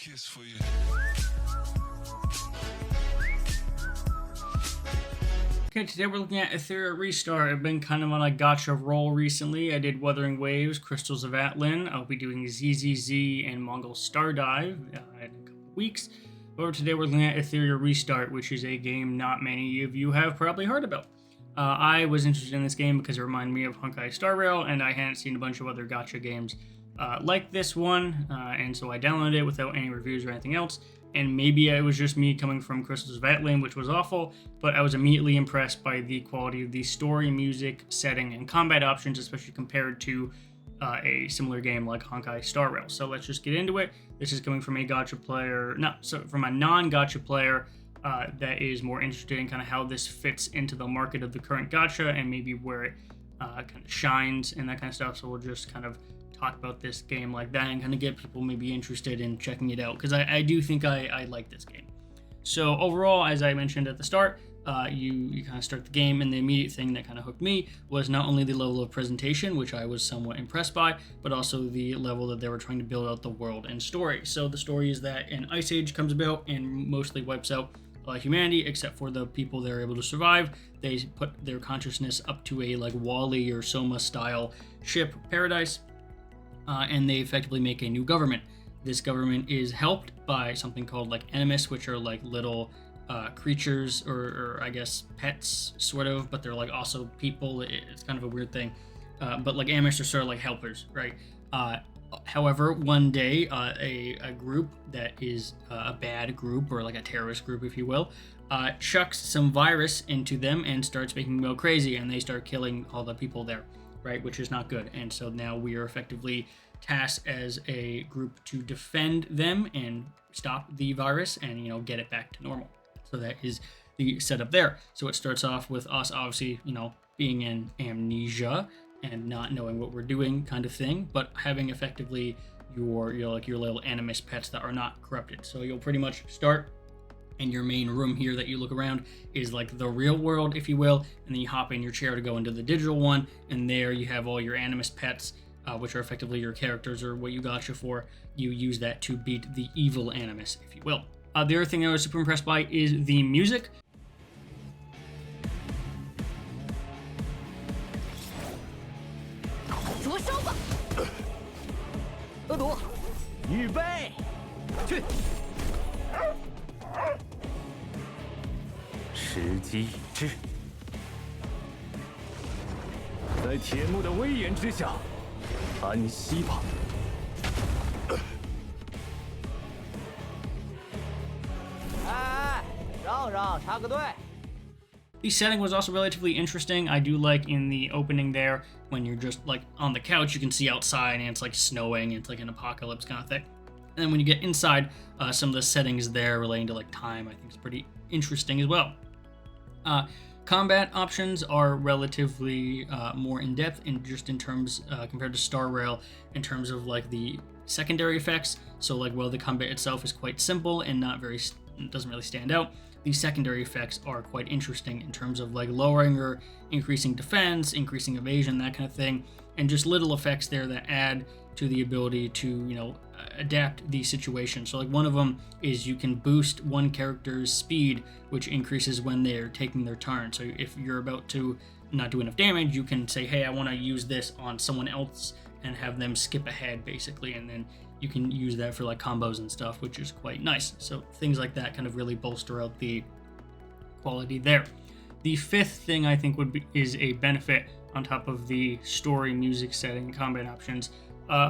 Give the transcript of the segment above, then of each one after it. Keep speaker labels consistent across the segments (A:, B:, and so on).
A: kiss for you.
B: Okay, today we're looking at Etheria Restart. I've been kind of on a gacha roll recently. I did Wuthering Waves, Crystals of Atlan. I'll be doing ZZZ and Mongol Stardive in a couple of weeks. However, today we're looking at Etheria Restart, which is a game not many of you have probably heard about. I was interested in this game because it reminded me of Honkai Star Rail, and I hadn't seen a bunch of other gacha games like this one, and so I downloaded it without any reviews or anything else. And maybe it was just me coming from Crystals of Atlan, which was awful, but I was immediately impressed by the quality of the story, music, setting, and combat options, especially compared to a similar game like Honkai Star Rail. So let's just get into it. This is coming from a gacha player, from a non-gacha player that is more interested in kind of how this fits into the market of the current gacha and maybe where it kind of shines and that kind of stuff. So we'll just kind of talk about this game like that and kind of get people maybe interested in checking it out, because I do think I like this game. So overall, as I mentioned at the start, you kind of start the game, and the immediate thing that kind of hooked me was not only the level of presentation, which I was somewhat impressed by, but also the level that they were trying to build out the world and story. So the story is that an ice age comes about and mostly wipes out humanity, except for the people that are able to survive. They put their consciousness up to a like Wall-E or Soma style ship paradise, and they effectively make a new government. This government is helped by something called like animus, which are like little creatures or I guess pets, sort of, but they're like also people. It's kind of a weird thing, but like animus are sort of like helpers, right? However, one day a group that is a bad group, or like a terrorist group, if you will, chucks some virus into them and starts making them go crazy, and they start killing all the people there, right? Which is not good. And so now we are effectively tasked as a group to defend them and stop the virus and, get it back to normal. So that is the setup there. So it starts off with us obviously, being in amnesia and not knowing what we're doing kind of thing, but having effectively your little animus pets that are not corrupted. So you'll pretty much start, and your main room here that you look around is like the real world, if you will, and then you hop in your chair to go into the digital one, and there you have all your animus pets, which are effectively your characters or what you gacha for. You use that to beat the evil animus, if you will. The other thing I was super impressed by is the music. The setting was also relatively interesting. I do like in the opening there, when you're just like on the couch, you can see outside and it's like snowing, it's like an apocalypse kind of thing. And then when you get inside, some of the settings there relating to like time, I think is pretty interesting as well. Combat options are relatively more in-depth in terms compared to Star Rail, in terms of like the secondary effects. So like, while the combat itself is quite simple and doesn't really stand out, the secondary effects are quite interesting in terms of like lowering or increasing defense, increasing evasion, that kind of thing, and just little effects there that add to the ability to adapt the situation. So like, one of them is you can boost one character's speed, which increases when they're taking their turn. So if you're about to not do enough damage, you can say, hey, I want to use this on someone else and have them skip ahead basically, and then you can use that for like combos and stuff, which is quite nice. So things like that kind of really bolster out the quality there. The fifth thing I think is a benefit on top of the story, music, setting, combat options,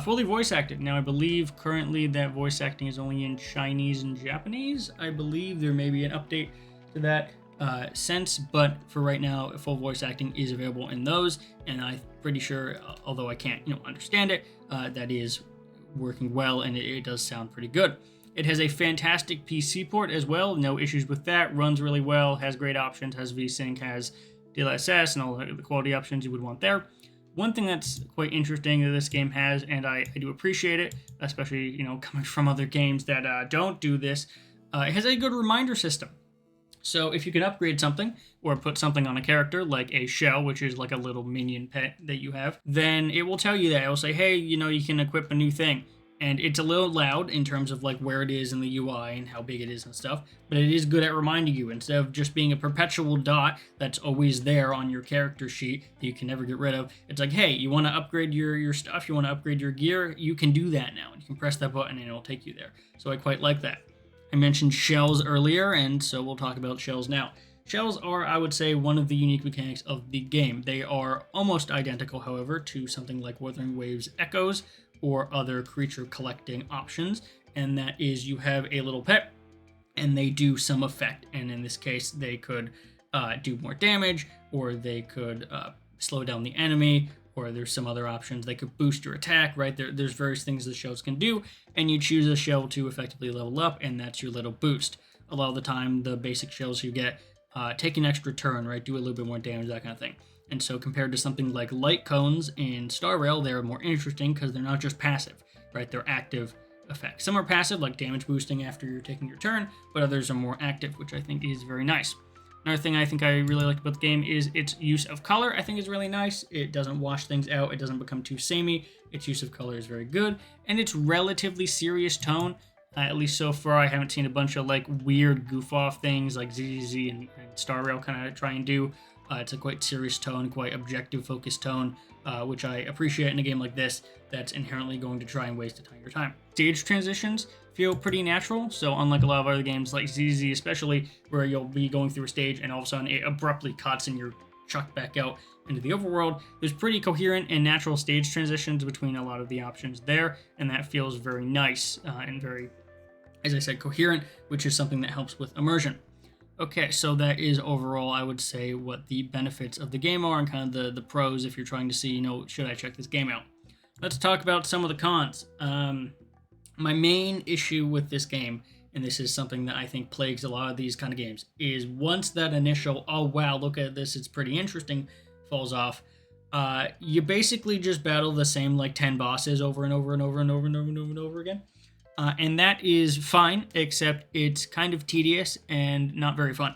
B: fully voice acted. Now I believe currently that voice acting is only in Chinese and Japanese. I believe there may be an update to that sense, but for right now, full voice acting is available in those, and I'm pretty sure, although I can't understand it, that is working well, and it does sound pretty good. It has a fantastic PC port as well, no issues with that, runs really well, has great options, has VSync, has DLSS, and all the quality options you would want there. One thing that's quite interesting that this game has, and I do appreciate it, especially coming from other games that don't do this, it has a good reminder system. So if you can upgrade something or put something on a character, like a shell, which is like a little minion pet that you have, then it will tell you that. It will say, hey, you can equip a new thing. And it's a little loud in terms of like where it is in the UI and how big it is and stuff, but it is good at reminding you instead of just being a perpetual dot that's always there on your character sheet that you can never get rid of. It's like, hey, you want to upgrade your stuff, you want to upgrade your gear, you can do that now. You can press that button and it'll take you there. So I quite like that. I mentioned shells earlier, and so we'll talk about shells now. Shells are, I would say, one of the unique mechanics of the game. They are almost identical, however, to something like Wuthering Waves Echoes or other creature collecting options, and that is you have a little pet and they do some effect, and in this case they could do more damage, or they could slow down the enemy, or there's some other options. They could boost your attack, right? There's various things the shells can do, and you choose a shell to effectively level up, and that's your little boost. A lot of the time the basic shells you get take an extra turn, right? Do a little bit more damage, that kind of thing. And so compared to something like light cones in Star Rail, they're more interesting because they're not just passive, right? They're active effects. Some are passive, like damage boosting after you're taking your turn, but others are more active, which I think is very nice. Another thing I think I really like about the game is its use of color. I think is really nice. It doesn't wash things out. It doesn't become too samey. Its use of color is very good, and its relatively serious tone. At least so far, I haven't seen a bunch of like weird goof-off things like ZZZ and Star Rail kind of try and do. It's a quite serious tone, quite objective focused tone, which I appreciate in a game like this that's inherently going to try and waste a ton of your time. Stage transitions feel pretty natural, so unlike a lot of other games like ZZ especially, where you'll be going through a stage and all of a sudden it abruptly cuts and you're chucked back out into the overworld, there's pretty coherent and natural stage transitions between a lot of the options there, and that feels very nice and very, as I said, coherent, which is something that helps with immersion. Okay, so that is overall, I would say, what the benefits of the game are and kind of the pros if you're trying to see, should I check this game out? Let's talk about some of the cons. My main issue with this game, and this is something that I think plagues a lot of these kind of games, is once that initial, oh wow, look at this, it's pretty interesting, falls off, you basically just battle the same like 10 bosses over and over and over and over and over and over and over again. And that is fine, except it's kind of tedious and not very fun,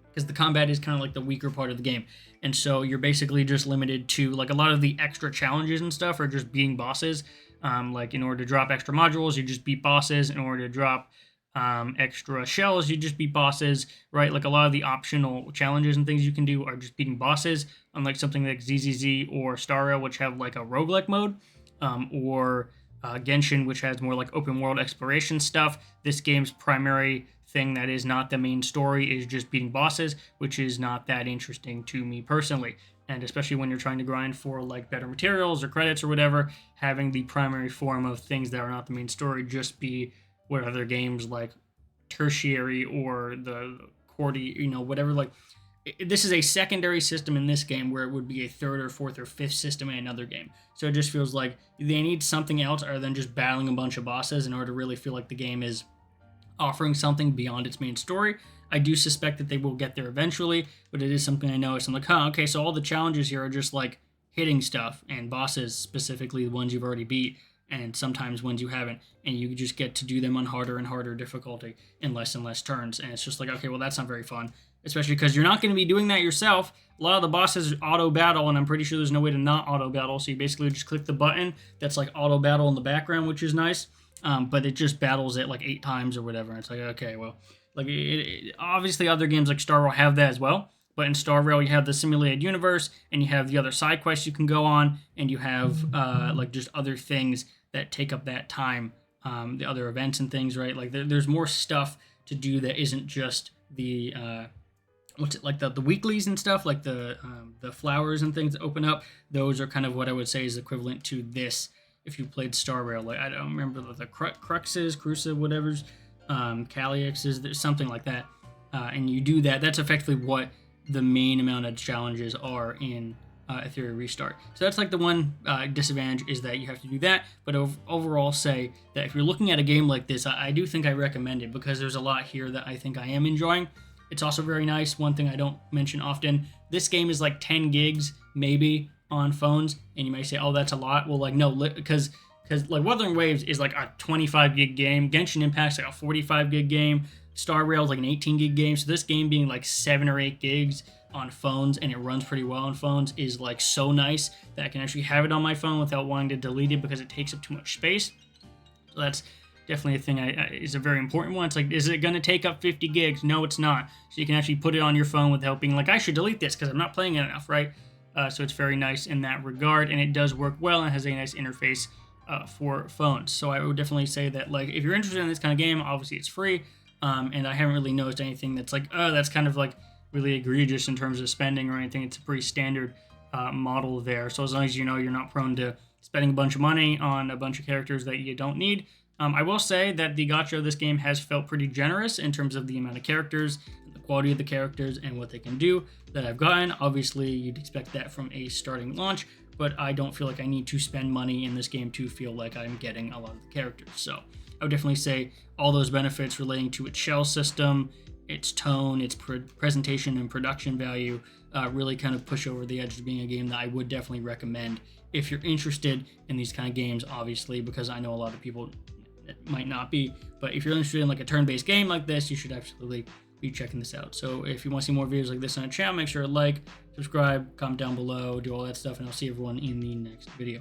B: because the combat is kind of like the weaker part of the game. And so you're basically just limited to, like, a lot of the extra challenges and stuff are just beating bosses. Like, in order to drop extra modules, you just beat bosses. In order to drop extra shells, you just beat bosses, right? Like, a lot of the optional challenges and things you can do are just beating bosses, unlike something like ZZZ or Star Rail, which have, like, a roguelike mode, or Genshin, which has more like open world exploration stuff. This game's primary thing that is not the main story is just beating bosses, which is not that interesting to me personally. And especially when you're trying to grind for like better materials or credits or whatever, having the primary form of things that are not the main story just be what other games like Tertiary or the Quarty, whatever, like, this is a secondary system in this game where it would be a third or fourth or fifth system in another game. So it just feels like they need something else other than just battling a bunch of bosses in order to really feel like the game is offering something beyond its main story. I do suspect that they will get there eventually, but it is something I noticed. I'm like, okay, so all the challenges here are just like hitting stuff and bosses, specifically the ones you've already beat, and sometimes ones you haven't, and you just get to do them on harder and harder difficulty in less and less turns. And it's just like, okay, well, that's not very fun. Especially because you're not going to be doing that yourself. A lot of the bosses auto battle, and I'm pretty sure there's no way to not auto battle. So you basically just click the button that's like auto battle in the background, which is nice. But it just battles it like 8 times or whatever. And it's like, okay, well, like obviously other games like Star Rail have that as well. But in Star Rail, you have the simulated universe, and you have the other side quests you can go on, and you have like just other things that take up that time, the other events and things, right? Like there's more stuff to do that isn't just the the weeklies and stuff, like the flowers and things that open up. Those are kind of what I would say is equivalent to this if you played Star Rail. Like, I don't remember the Cruxes, Cruza, whatever's, Calyxes, there's something like that. And you do that. That's effectively what the main amount of challenges are in Etheria Restart. So that's like the one disadvantage is that you have to do that. But overall, say that if you're looking at a game like this, I do think I recommend it because there's a lot here that I think I am enjoying. It's also very nice. One thing I don't mention often, this game is like 10 gigs maybe on phones, and you might say, oh, that's a lot. Well, like, no, because like Wuthering Waves is like a 25 gig game. Genshin Impact's like a 45 gig game. Star Rail is like an 18 gig game. So this game being like 7 or 8 gigs on phones, and it runs pretty well on phones, is like so nice that I can actually have it on my phone without wanting to delete it because it takes up too much space. So that's definitely a thing is a very important one. It's like, is it going to take up 50 gigs? No, it's not. So you can actually put it on your phone without being like, I should delete this because I'm not playing it enough, right? So it's very nice in that regard, and it does work well and has a nice interface for phones. So I would definitely say that, like, if you're interested in this kind of game, obviously it's free, and I haven't really noticed anything that's like, oh, that's kind of like really egregious in terms of spending or anything. It's a pretty standard model there. So as long as you know you're not prone to spending a bunch of money on a bunch of characters that you don't need. I will say that the gacha of this game has felt pretty generous in terms of the amount of characters, the quality of the characters, and what they can do that I've gotten. Obviously, you'd expect that from a starting launch, but I don't feel like I need to spend money in this game to feel like I'm getting a lot of the characters. So I would definitely say all those benefits relating to its shell system, its tone, its presentation and production value really kind of push over the edge to being a game that I would definitely recommend if you're interested in these kind of games, obviously, because I know a lot of people might not be. But if you're interested in like a turn-based game like this, you should absolutely be checking this out. So if you want to see more videos like this on the channel, make sure to like, subscribe, comment down below, do all that stuff, and I'll see everyone in the next video.